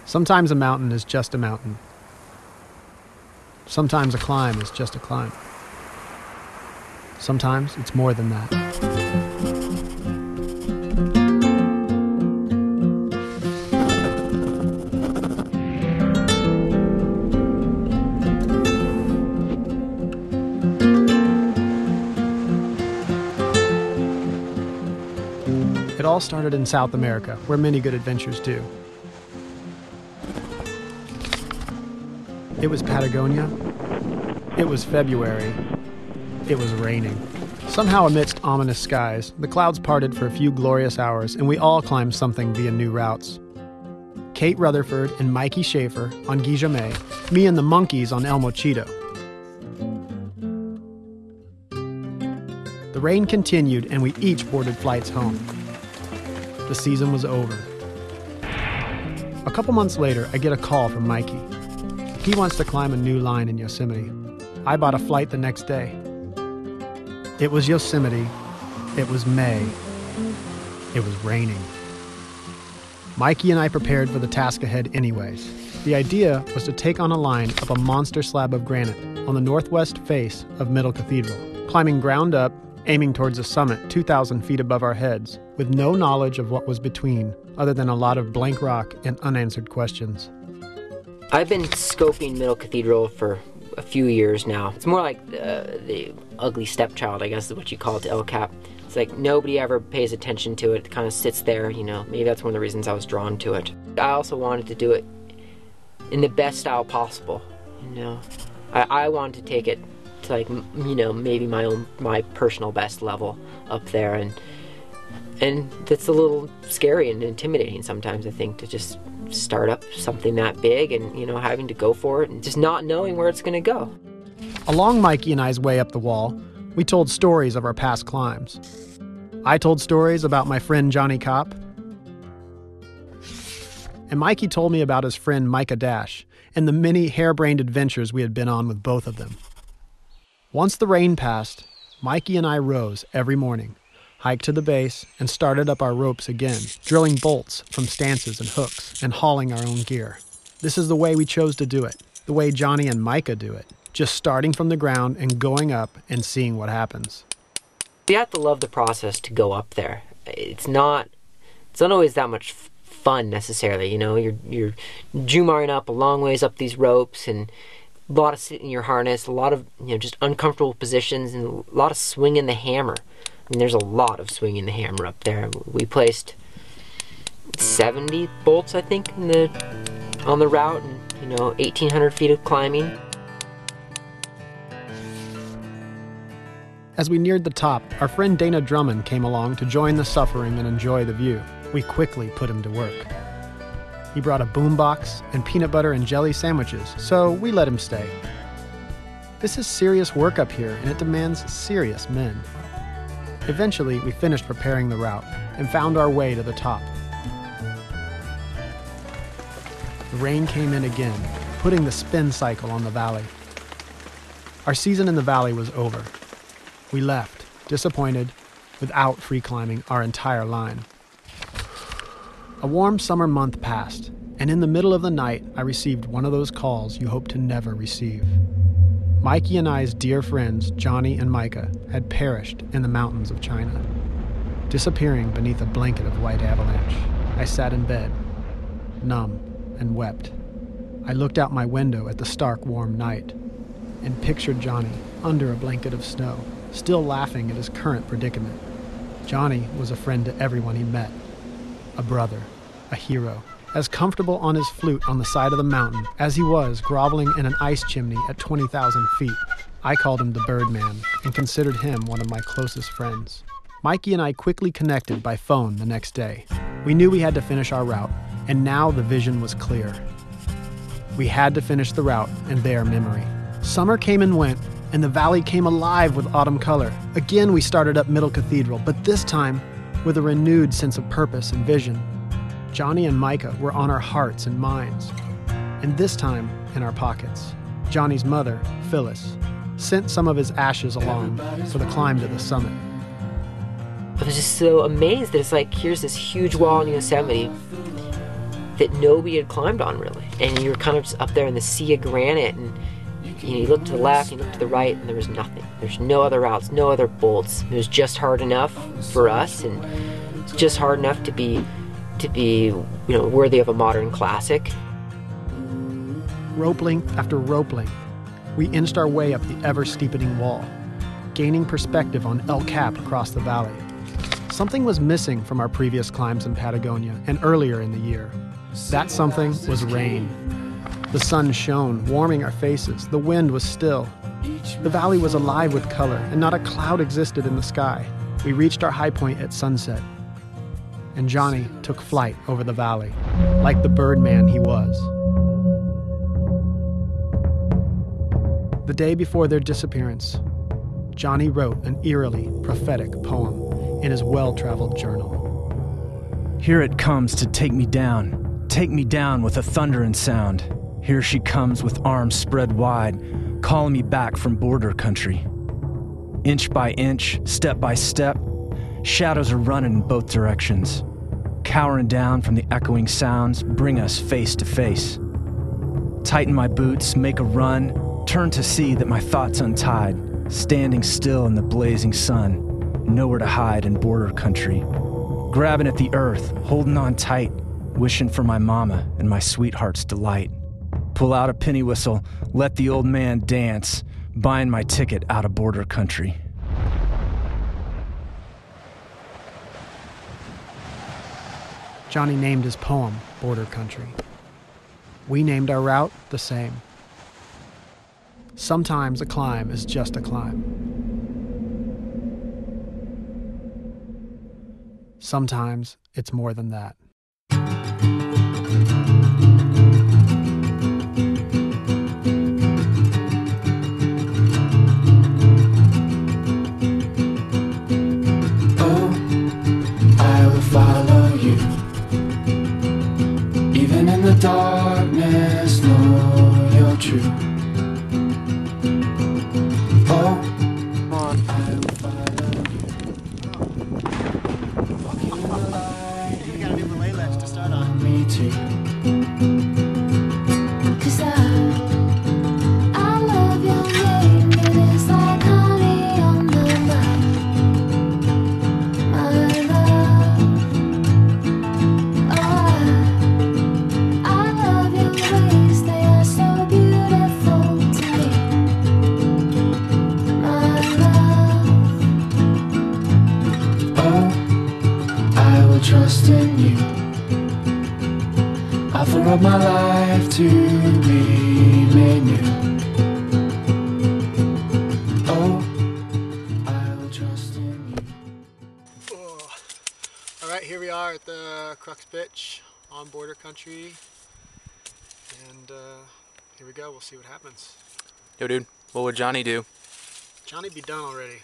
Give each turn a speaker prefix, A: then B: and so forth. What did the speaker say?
A: Sometimes a mountain is just a mountain. Sometimes a climb is just a climb. Sometimes it's more than that. It all started in South America, where many good adventures do. It was Patagonia. It was February. It was raining. Somehow amidst ominous skies, the clouds parted for a few glorious hours, and we all climbed something via new routes. Kate Rutherford and Mikey Schaefer on Guijamay, me and the monkeys on El Mochito. The rain continued, and we each boarded flights home. The season was over. A couple months later, I get a call from Mikey. He wants to climb a new line in Yosemite. I bought a flight the next day. It was Yosemite. It was May. It was raining. Mikey and I prepared for the task ahead anyways. The idea was to take on a line up a monster slab of granite on the northwest face of Middle Cathedral, climbing ground up, aiming towards a summit 2,000 feet above our heads, with no knowledge of what was between, other than a lot of blank rock and unanswered questions.
B: I've been scoping Middle Cathedral for a few years now. It's more like the ugly stepchild, I guess is what you call it, to El Cap. It's like nobody ever pays attention to it. It kind of sits there, you know. Maybe that's one of the reasons I was drawn to it. I also wanted to do it in the best style possible, you know. I wanted to take it to, like, you know, maybe my personal best level up there, and that's a little scary and intimidating sometimes, I think, to just start up something that big and, you know, having to go for it and just not knowing where it's going to go.
A: Along Mikey and I's way up the wall, we told stories of our past climbs. I told stories about my friend Johnny Kopp, and Mikey told me about his friend Micah Dash and the many harebrained adventures we had been on with both of them. Once the rain passed, Mikey and I rose every morning, hiked to the base, and started up our ropes again, drilling bolts from stances and hooks, and hauling our own gear. This is the way we chose to do it, the way Johnny and Micah do it, just starting from the ground and going up and seeing what happens.
B: You have to love the process to go up there. It's not always that much fun necessarily, you know. You're jumaring up a long ways up these ropes, and a lot of sitting in your harness, a lot of, you know, just uncomfortable positions, and a lot of swinging the hammer. I mean, there's a lot of swinging the hammer up there. We placed 70 bolts, I think, on the route, and, you know, 1,800 feet of climbing.
A: As we neared the top, our friend Dana Drummond came along to join the suffering and enjoy the view. We quickly put him to work. He brought a boombox and peanut butter and jelly sandwiches, so we let him stay. This is serious work up here, and it demands serious men. Eventually, we finished preparing the route and found our way to the top. The rain came in again, putting the spin cycle on the valley. Our season in the valley was over. We left, disappointed, without free climbing our entire line. A warm summer month passed, and in the middle of the night, I received one of those calls you hope to never receive. Mikey and I's dear friends, Johnny and Micah, had perished in the mountains of China. Disappearing beneath a blanket of white avalanche, I sat in bed, numb and wept. I looked out my window at the stark, warm night and pictured Johnny under a blanket of snow, still laughing at his current predicament. Johnny was a friend to everyone he met, a brother, a hero, as comfortable on his flute on the side of the mountain as he was groveling in an ice chimney at 20,000 feet. I called him the Birdman and considered him one of my closest friends. Mikey and I quickly connected by phone the next day. We knew we had to finish our route, and now the vision was clear. We had to finish the route in their memory. Summer came and went, and the valley came alive with autumn color. Again, we started up Middle Cathedral, but this time with a renewed sense of purpose and vision. Johnny and Micah were on our hearts and minds, and this time in our pockets. Johnny's mother, Phyllis, sent some of his ashes along for the climb to the summit.
B: I was just so amazed that it's like, here's this huge wall in Yosemite, that nobody had climbed on really. And you were kind of just up there in the sea of granite, and you looked to the left, you looked to the right, and there was nothing. There's no other routes, no other bolts. It was just hard enough for us, and just hard enough to be worthy of a modern classic.
A: Rope length after rope length, we inched our way up the ever-steepening wall, gaining perspective on El Cap across the valley. Something was missing from our previous climbs in Patagonia and earlier in the year. That something was rain. The sun shone, warming our faces. The wind was still. The valley was alive with color, and not a cloud existed in the sky. We reached our high point at sunset, and Johnny took flight over the valley, like the birdman he was. The day before their disappearance, Johnny wrote an eerily prophetic poem in his well-traveled journal.
C: Here it comes to take me down with a thundering sound. Here she comes with arms spread wide, calling me back from border country. Inch by inch, step by step, shadows are running in both directions. Cowering down from the echoing sounds, bring us face to face. Tighten my boots, make a run, turn to see that my thoughts untied, standing still in the blazing sun, nowhere to hide in border country. Grabbing at the earth, holding on tight, wishing for my mama and my sweetheart's delight. Pull out a penny whistle, let the old man dance, buying my ticket out of border country.
A: Johnny named his poem Border Country. We named our route the same. Sometimes a climb is just a climb. Sometimes it's more than that.
D: Oh, I will follow you. Even in the darkness, know you're true. Oh, I will follow you. Walking in the light,
A: We got a new belay ledge to start on.
D: me too.
E: 'Cause I love your name. It is like honey on the vine, my love. Oh, I love your ways. They are so beautiful to me, my love.
D: Oh, I will trust in you. Offer up my life to be made new. Oh, I will trust in you.
A: All right, here we are at the Crux Pitch on Border Country. And here we go, we'll see what happens.
F: Yo, dude, what would Johnny do?
A: Johnny be done already.